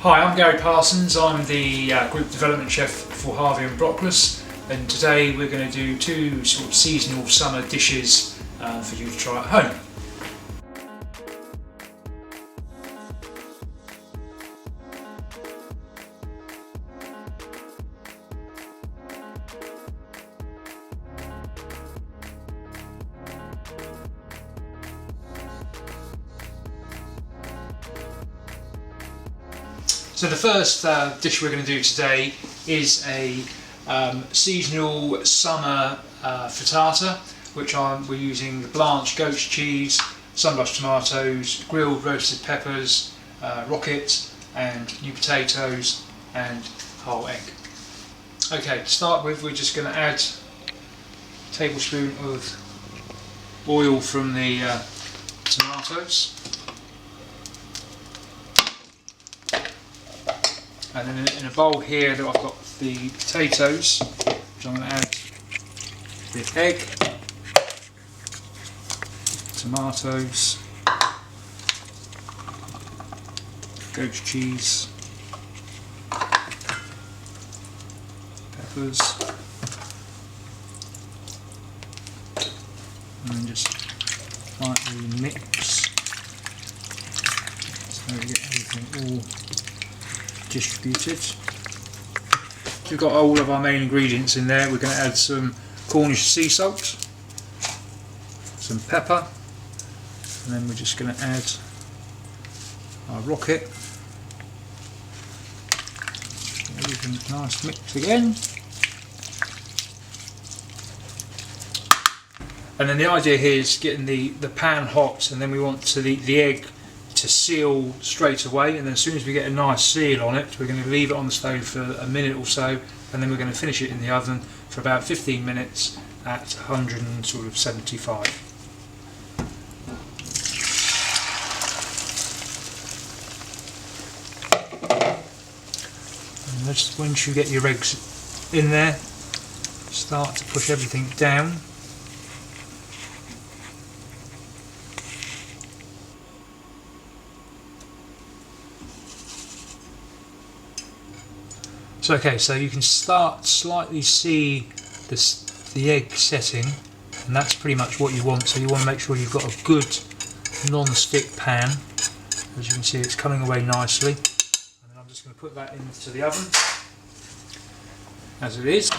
Hi, I'm Gary Parsons. I'm the Group Development Chef for Harvey Brockless, and today we're going to do two sort of seasonal summer dishes for you to try at home. So the first dish we're going to do today is a seasonal summer frittata, which we're using the Blanche goat's cheese, sunblush tomatoes, grilled roasted peppers, rocket and new potatoes and whole egg. Okay, to start with, we're just going to add a tablespoon of oil from the tomatoes. And then in a bowl here that I've got the potatoes, which I'm going to add the egg, tomatoes, goat's cheese, peppers, and then just lightly mix so we get everything all distributed. So we've got all of our main ingredients in there. We're going to add some Cornish sea salt, some pepper, and then we're just going to add our rocket. Everything nice mix again. And then the idea here is getting the pan hot, and then we want the egg to seal straight away, and then as soon as we get a nice seal on it, we're going to leave it on the stove for a minute or so, and then we're going to finish it in the oven for about 15 minutes at 175. And just once you get your eggs in there, start to push everything down. So okay, so you can start slightly see the egg setting, and that's pretty much what you want. So you want to make sure you've got a good non-stick pan. As you can see, it's coming away nicely. And then I'm just going to put that into the oven as it is.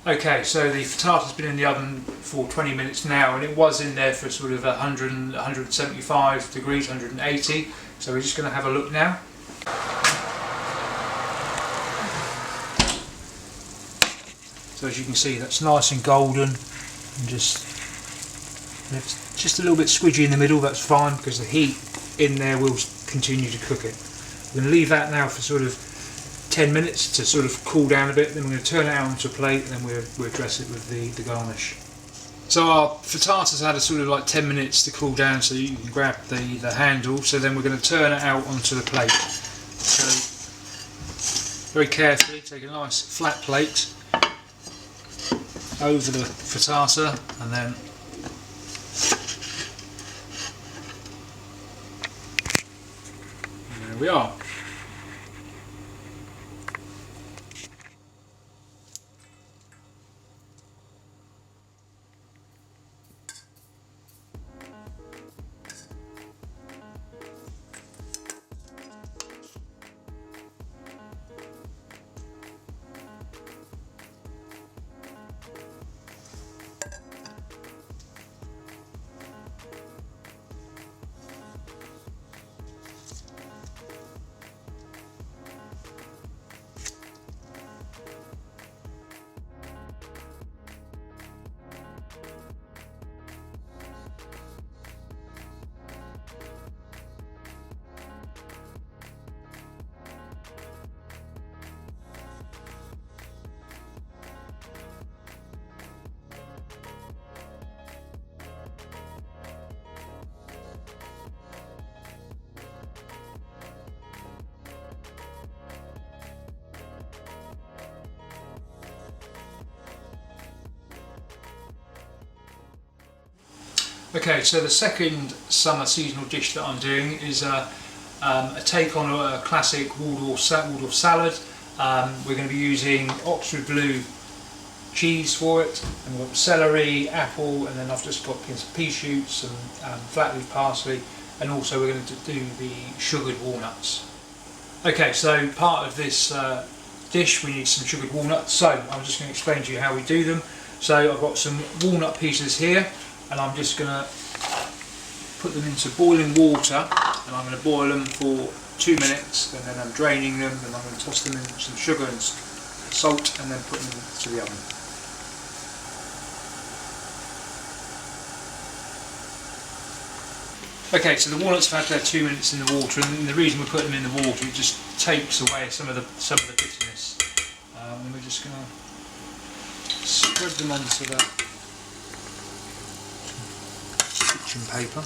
Okay, so the frittata's been in the oven for 20 minutes now, and it was in there for sort of 175 degrees, 180. So we're just going to have a look now. So as you can see, that's nice and golden, and just a little bit squidgy in the middle. That's fine because the heat in there will continue to cook it. We're going to leave that now for sort of 10 minutes to sort of cool down a bit. Then we're going to turn it out onto a plate, and then we'll dress it with the garnish. So our frittata's had a sort of like 10 minutes to cool down, so you can grab the handle. So then we're going to turn it out onto the plate. So very carefully take a nice flat plate over the frittata, and then there we are. Okay, so the second summer seasonal dish that I'm doing is a take on a classic Waldorf salad. We're going to be using Oxford blue cheese for it, and we've got celery, apple, and then I've just got some pea shoots and flat leaf parsley, and also we're going to do the sugared walnuts. Okay, so part of this dish we need some sugared walnuts, so I'm just going to explain to you how we do them. So I've got some walnut pieces here, and I'm just going to put them into boiling water, and I'm going to boil them for 2 minutes, and then I'm draining them, and I'm going to toss them in some sugar and salt, and then put them into the oven. Okay, so the walnuts have had their 2 minutes in the water, and the reason we put them in the water, it just takes away some of the bitterness. And we're just going to spread them onto the kitchen paper.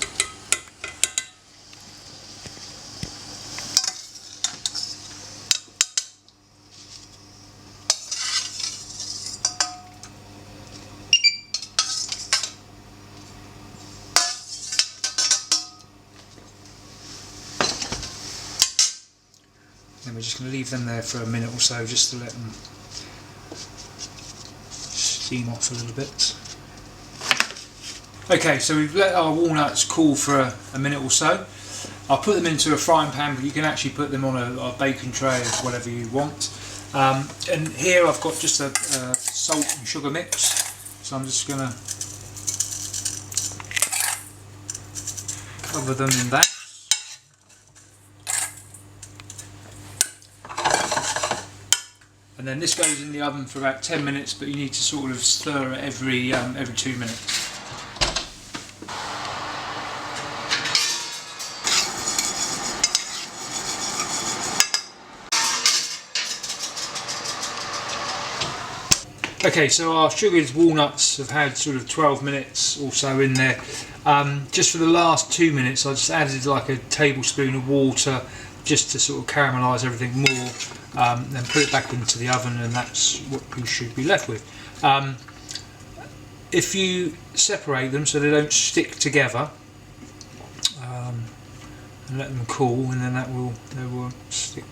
Then we're just going to leave them there for a minute or so, just to let them steam off a little bit. Okay, so we've let our walnuts cool for a minute or so. I'll put them into a frying pan, but you can actually put them on a baking tray or whatever you want. And here I've got just a salt and sugar mix, so I'm just going to cover them in that. And then this goes in the oven for about 10 minutes, but you need to sort of stir it every 2 minutes. Okay, so our sugared walnuts have had sort of 12 minutes or so in there. Just for the last 2 minutes, I just added like a tablespoon of water just to sort of caramelise everything more, then put it back into the oven, and that's what you should be left with. If you separate them so they don't stick together, and let them cool, and then they will stick.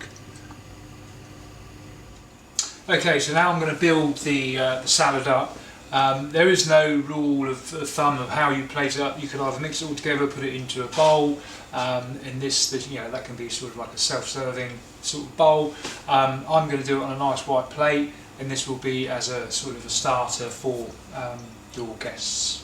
Okay, so now I'm going to build the salad up. There is no rule of thumb of how you plate it up. You could either mix it all together, put it into a bowl. In this, that can be sort of like a self-serving sort of bowl. I'm going to do it on a nice white plate, and this will be as a sort of a starter for your guests.